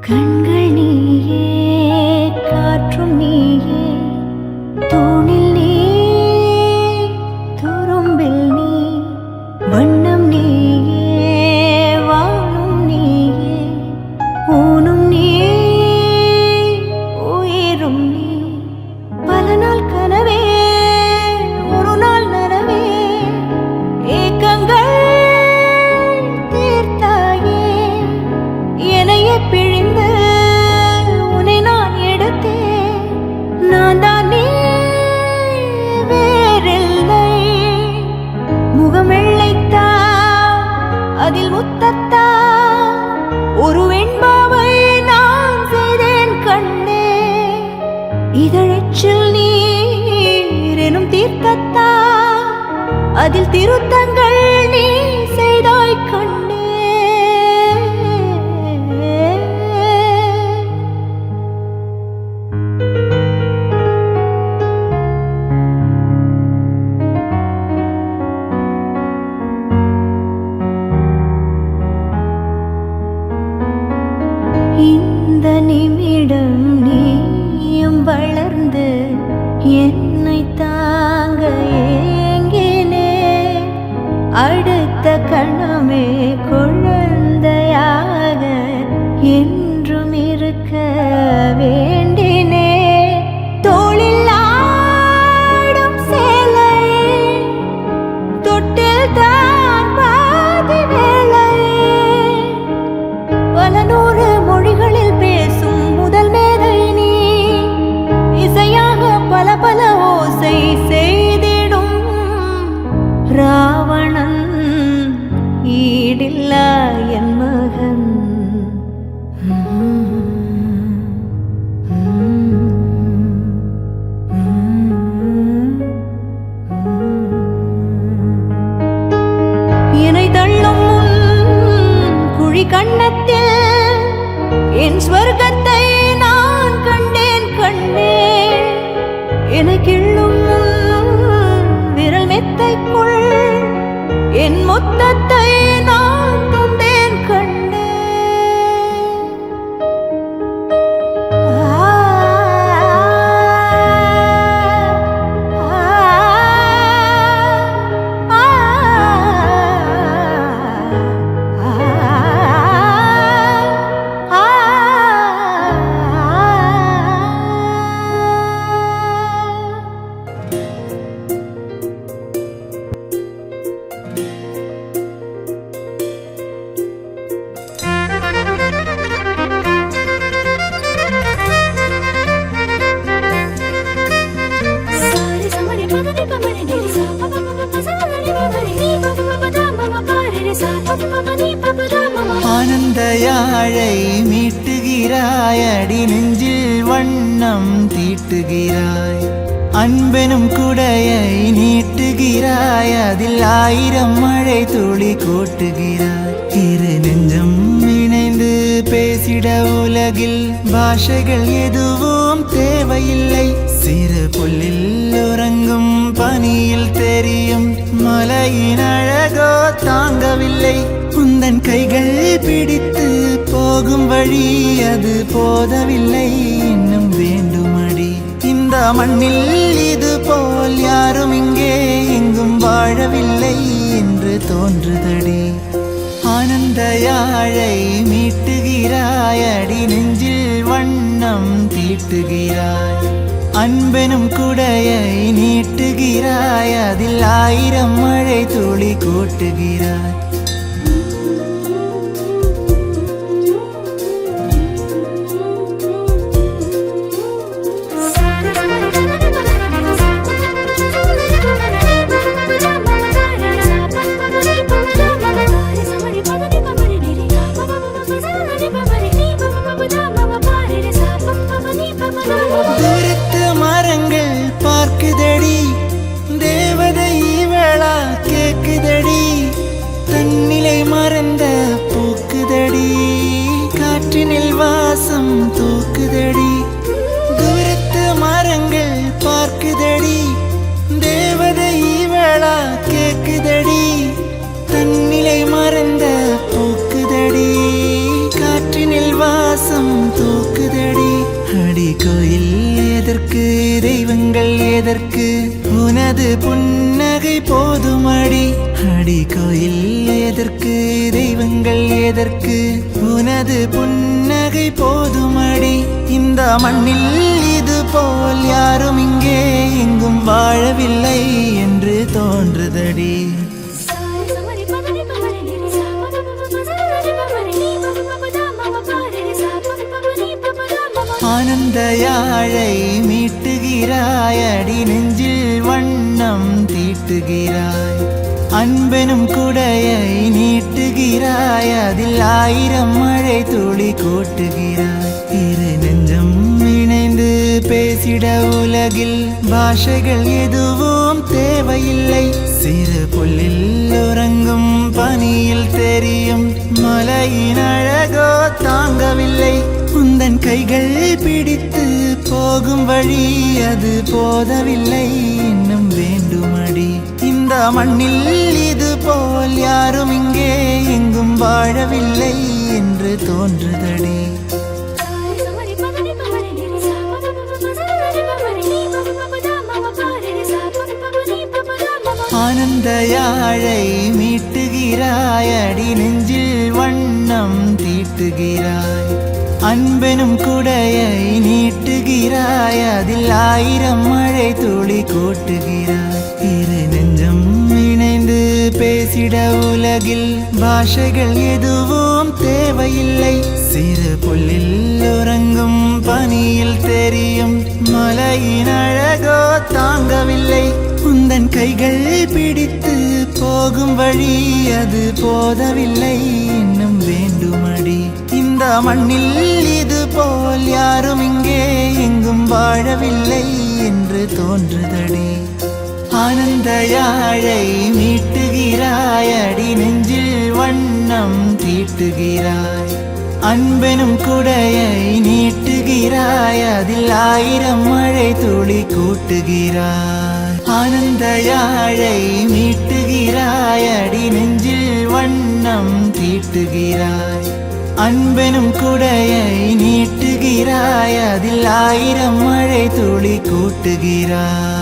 கண்கள் நீயே, காற்றும் நீயே, தூணில் நீ, துரும்பில் நீ, வண்ணம் நீயே, வானும் நீயே, ஊனும் நீ, உயிரும் நீ. பல நாள் கனவே, ஒரு நாள் நனவே, ஏக்கங்கள் தீர்த்தாயே, என்னையே பிழிந்து உன்னை நான் எடுத்தேன். நான் தான் நீ வேறில்லை. முகம் வெள்ளைத்தா, அதில் முத்தத்தா, ஒரு வெண்பாவை நான் செய்தேன் கண்ணே. இதழச்சில் நீர் எனும் தீர்த்தத்தா, அதில் திருத்தங்கள் நீ செய்தாய் கண்ணே. இந்த நிமிடம் நீயும் வளர்ந்து என்னை தாங்க ஏங்கினே. அடுத்த கணமே குழந்தையாக என்றும் இருக்க வேண்டினே. தோளில் ஆடும் சேலை, தொட்டில் தான் பாதி வேலை. பல நூறு மொழிகளில் பேசும் முதல் மேதை நீ. இசையாக பல பல ஓசை செய்திடும் ராவணன் ஈடில்லா என் மகன். என்னை தள்ளும் முன் குழி கண்ணத்தில் என் ஸ்வர்க்கத்தை நான் கண்டேன் கண்டேன். என்னை கிள்ளும் விரல் மெத்தைக்குள் என் மொத்தத்தை நான் தந்தேன் கண்டேன். ஆனந்த யாழை மீட்டுகிறாய், அடி நெஞ்சில் வண்ணம் தீட்டுகிறாய். அன்பெனும் குடையை நீட்டுகிறாய், அதில் 1000 மழை துளி கூட்டுகிறாய். இரு நெஞ்சம் இணைந்து பேசிட உலகில் பாஷைகள் எதுவும் தேவையில்லை. சிறு புல்லில் உறங்கும் பனியில் தெரியும் மலையின் அழகோ தாங்கவில்லை. உந்தன் கைகள் பிடித்து போகும் வழி அது போதவில்லை, இன்னும் வேண்டுமடி. இந்த மண்ணில் இது போல் யாரும் இங்கே எங்கும் வாழவில்லை என்று தோன்றுதடி. ஆனந்த யாழை மீட்டுகிறாய், அடி நெஞ்சில் வண்ணம் தீட்டுகிறாய். அன்பெனும் குடையை நீட்டுகிறாய், அதில் 1000 மழை துளி கூட்டுகிறாய். தூரத்து மரங்கள் பார்க்குதடி, தேவதை இவளா கேக்குதடி. தன் கோயில் எதற்கு, தெய்வங்கள் எதற்கு, உனது புன்னகை போதுமடி. அடி கோயில் எதற்கு, தெய்வங்கள் எதற்கு, உனது புன்னகை போதுமடி. இந்த மண்ணில் இது போல் யாரும் இங்கே எங்கும் வாழவில்லை என்று தோன்றுதடி. ஆனந்த யாழை மீட்டுகிறாய், அடி நெஞ்சில் வண்ணம் தீட்டுகிறாய். அன்பெனும் குடையை நீட்டுகிறாய், அதில் 1000 மழை துளி கூட்டுகிறாய். இரு நெஞ்சம் இணைந்து பேசிட உலகில் பாஷைகள் எதுவும் தேவையில்லை. சிறு புல்லில் உறங்கும் பனியில் தெரியும் மலையின் அழகோ தாங்கவில்லை. உந்தன் கைகள் பிடித்து போகும் வழி அது போதவில்லை, இன்னும் வேண்டுமடி. இந்த மண்ணில் இது போல் யாரும் இங்கே எங்கும் வாழவில்லை என்று தோன்றுதடி. ஆனந்த யாழை மீட்டுகிறாய், அடி நெஞ்சில் வண்ணம் தீட்டுகிறாய். அன்பெனும் குடையை நீட்டுகிறாய், அதில் 1000 மழை துளி கூட்டுகிறாய். இரு நெஞ்சம் இணைந்து பேசிட உலகில் பாஷைகள் எதுவும் தேவையில்லை. சிறு புல்லில் உறங்கும் பனியில் தெரியும் மலையின் அழகோ தாங்கவில்லை. உந்தன் கைகள் பிடித்து போகும் வழி அது போதவில்லை, இன்னும் வேண்டுமடி. இந்த மண்ணில் இது போல் யாரும் இங்கே எங்கும் வாழவில்லை என்று தோன்றுதடி. ஆனந்த யாழை மீட்டுகிறாய், அடி நெஞ்சில் வண்ணம் தீட்டுகிறாய். அன்பெனும் குடையை நீட்டுகிறாய், அதில் 1000 மழை துளி கூட்டுகிறாய். ஆனந்த யாழை மீட்டுகிறாய், அடி நெஞ்சில் வண்ணம் தீட்டுகிறாய். அன்பெனும் குடையை நீட்டுகிறாய், அதில் 1000 மழை துளி கூட்டுகிறாய்.